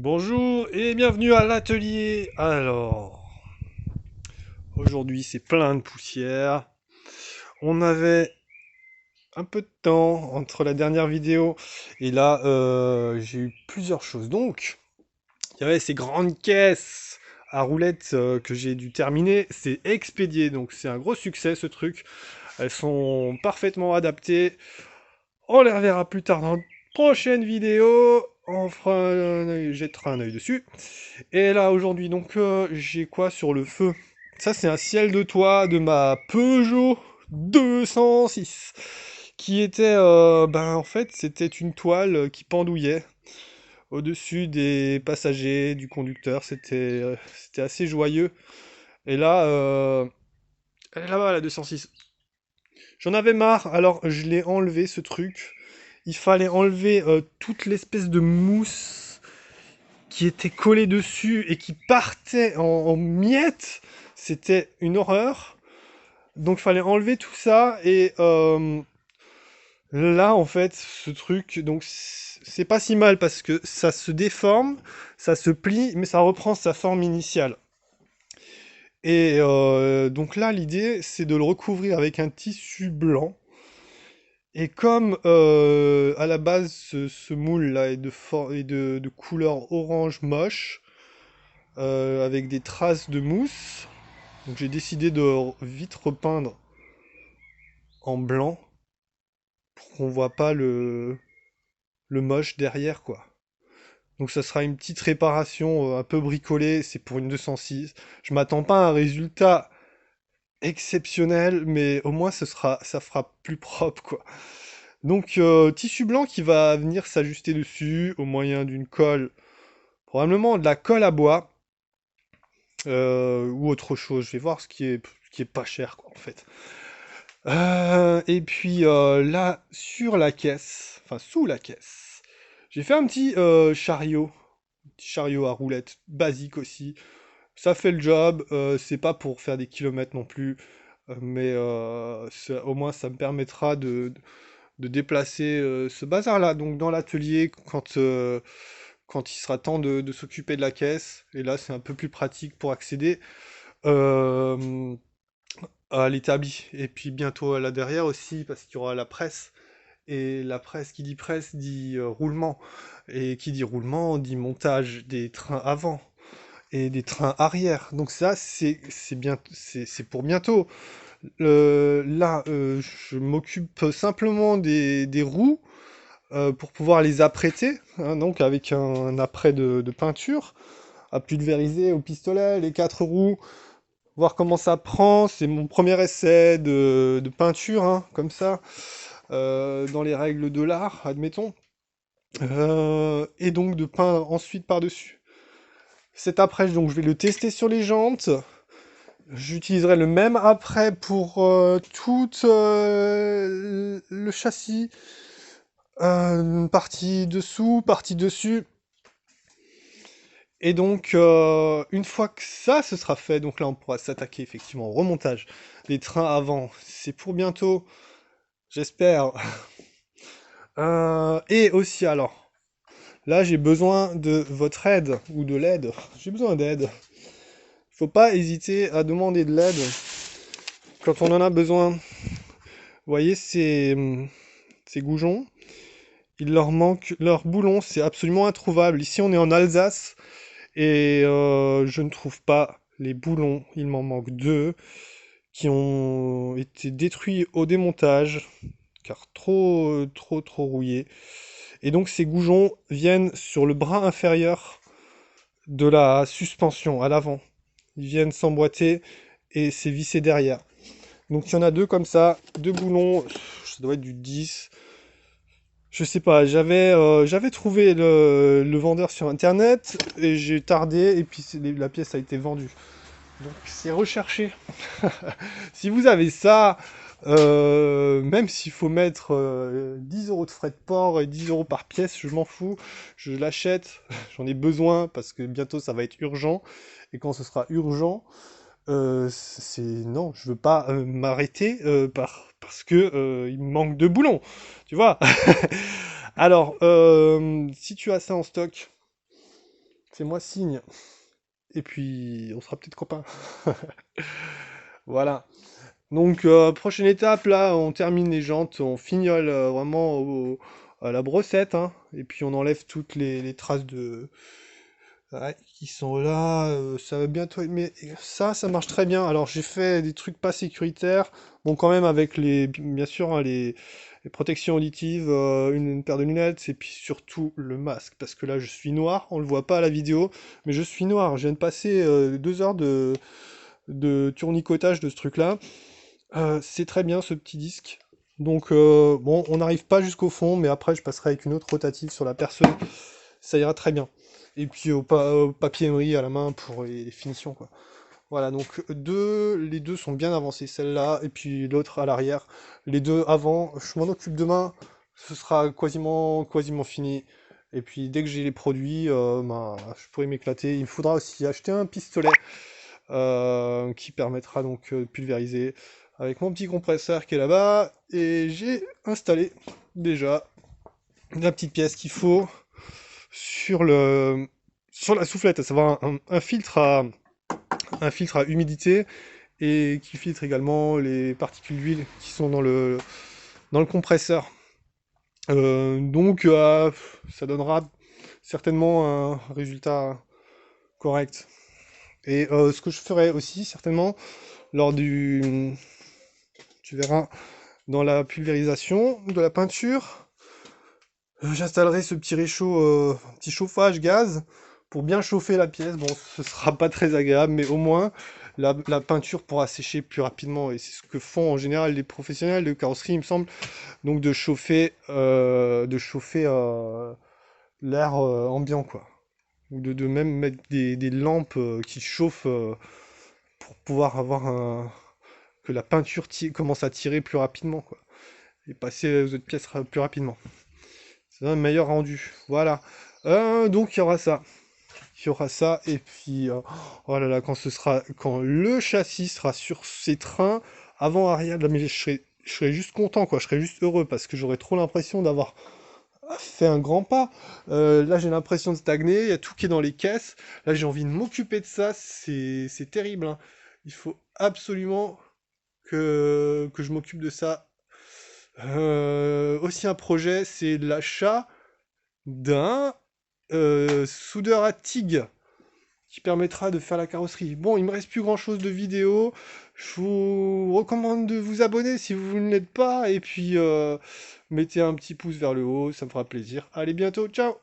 Bonjour et bienvenue à l'atelier. Alors, aujourd'hui c'est plein de poussière. On avait un peu de temps entre la dernière vidéo et là j'ai eu plusieurs choses. Donc, il y avait ces grandes caisses à roulettes que j'ai dû terminer. C'est expédié, donc c'est un gros succès ce truc. Elles sont parfaitement adaptées. On les reverra plus tard dans une prochaine vidéo. On fera jettera un œil dessus. Et là, aujourd'hui, donc, j'ai quoi sur le feu? Ça, c'est un ciel de toit de ma Peugeot 206, qui était, en fait, c'était une toile qui pendouillait au-dessus des passagers, du conducteur. C'était assez joyeux. Et là, elle est là-bas, la 206. J'en avais marre, alors je l'ai enlevé, ce truc. Il fallait enlever toute l'espèce de mousse qui était collé dessus et qui partait en miettes. C'était une horreur. Donc fallait enlever tout ça et là en fait ce truc donc c'est pas si mal parce que ça se déforme, ça se plie mais ça reprend sa forme initiale. Et donc là l'idée c'est de le recouvrir avec un tissu blanc. Et comme à la base ce moule là est de couleur orange moche, avec des traces de mousse. Donc j'ai décidé de vite repeindre en blanc pour qu'on voit pas le moche derrière quoi. Donc ça sera une petite réparation un peu bricolée, c'est pour une 206. Je m'attends pas à un résultat exceptionnel, mais au moins ça fera plus propre quoi. Donc tissu blanc qui va venir s'ajuster dessus au moyen d'une colle, probablement de la colle à bois ou autre chose. Je vais voir ce qui est pas cher quoi en fait. Et puis là, sur la caisse, enfin sous la caisse, j'ai fait un petit chariot à roulettes, basique aussi. Ça fait le job, c'est pas pour faire des kilomètres non plus, mais au moins ça me permettra de déplacer ce bazar-là. Donc dans l'atelier, quand il sera temps de s'occuper de la caisse, et là c'est un peu plus pratique pour accéder. Euh, à l'établi. Et puis bientôt là derrière aussi, parce qu'il y aura la presse. Et la presse, qui dit presse, dit roulement. Et qui dit roulement, dit montage des trains avant et des trains arrière. Donc ça, c'est pour bientôt. Là, je m'occupe simplement des roues pour pouvoir les apprêter, hein, donc avec un apprêt de peinture, à pulvériser au pistolet, les quatre roues, voir comment ça prend. C'est mon premier essai de peinture, hein, comme ça, dans les règles de l'art, admettons. Et donc de peindre ensuite par-dessus. Cet après, donc, je vais le tester sur les jantes. J'utiliserai le même après pour tout le châssis. Partie dessous, partie dessus. Et donc, une fois que ça, ce sera fait, donc là, on pourra s'attaquer effectivement au remontage des trains avant. C'est pour bientôt, j'espère. Et aussi, alors, là, j'ai besoin de votre aide, ou de l'aide. J'ai besoin d'aide. Faut pas hésiter à demander de l'aide quand on en a besoin. Vous voyez, ces goujons, il leur manque leur boulon, c'est absolument introuvable. Ici, on est en Alsace, et je ne trouve pas les boulons. Il m'en manque deux qui ont été détruits au démontage, car trop rouillés. Et donc ces goujons viennent sur le bras inférieur de la suspension, à l'avant. Ils viennent s'emboîter et c'est vissé derrière. Donc il y en a deux comme ça, deux boulons, ça doit être du 10. Je sais pas, j'avais trouvé le vendeur sur internet et j'ai tardé et puis la pièce a été vendue. Donc c'est recherché. Si vous avez ça, même s'il faut mettre 10 euros de frais de port et 10 euros par pièce, je m'en fous, je l'achète, j'en ai besoin parce que bientôt ça va être urgent. Et quand ce sera urgent, non, je veux pas m'arrêter parce que il me manque de boulons, tu vois. Alors, si tu as ça en stock, Fais-moi signe. Et puis, on sera peut-être copains. Voilà. Donc, prochaine étape, là, on termine les jantes, on fignole vraiment à la brossette, hein, et puis on enlève toutes les traces de... ouais, qui sont là, ça va bientôt... Mais ça marche très bien. Alors, j'ai fait des trucs pas sécuritaires, bon, quand même, avec bien sûr, hein, les protections auditives, une paire de lunettes, et puis surtout le masque, parce que là, je suis noir, on le voit pas à la vidéo, mais je suis noir. Je viens de passer 2 heures de tournicotage de ce truc-là. C'est très bien ce petit disque. Donc bon, on n'arrive pas jusqu'au fond, mais après je passerai avec une autre rotative sur la perceuse, ça ira très bien. Et puis au papier emery à la main pour les finitions quoi. Voilà, donc les deux sont bien avancés, celle-là et puis l'autre à l'arrière. Les deux avant, je m'en occupe demain, ce sera quasiment fini. Et puis dès que j'ai les produits, ben, je pourrai m'éclater. Il me faudra aussi acheter un pistolet qui permettra donc de pulvériser avec mon petit compresseur qui est là-bas. Et j'ai installé déjà la petite pièce qu'il faut sur sur la soufflette, à savoir un filtre à humidité et qui filtre également les particules d'huile qui sont dans le compresseur. Donc ça donnera certainement un résultat correct. Et ce que je ferai aussi certainement lors tu verras, dans la pulvérisation de la peinture, j'installerai ce petit réchaud, petit chauffage gaz pour bien chauffer la pièce. Bon, ce sera pas très agréable, mais au moins la peinture pourra sécher plus rapidement. Et c'est ce que font en général les professionnels de carrosserie, il me semble. Donc de chauffer l'air ambiant, quoi. Ou de même mettre des lampes qui chauffent pour pouvoir avoir que la peinture commence à tirer plus rapidement, quoi. Et passer aux autres pièces plus rapidement. C'est un meilleur rendu. Voilà. Donc il y aura ça. Il y aura ça. Et puis, oh là là, quand le châssis sera sur ces trains, avant, arrière, là, mais je serais juste content, quoi. Je serais juste heureux parce que j'aurais trop l'impression d'avoir fait un grand pas. Là, j'ai l'impression de stagner. Il y a tout qui est dans les caisses. Là, j'ai envie de m'occuper de ça. C'est terrible, hein. Il faut absolument que je m'occupe de ça. Aussi un projet, c'est l'achat d'un soudeur à TIG qui permettra de faire la carrosserie. Bon, il me reste plus grand chose de vidéo. Je vous recommande de vous abonner si vous ne l'êtes pas. Et puis, mettez un petit pouce vers le haut, ça me fera plaisir. Allez, bientôt, ciao!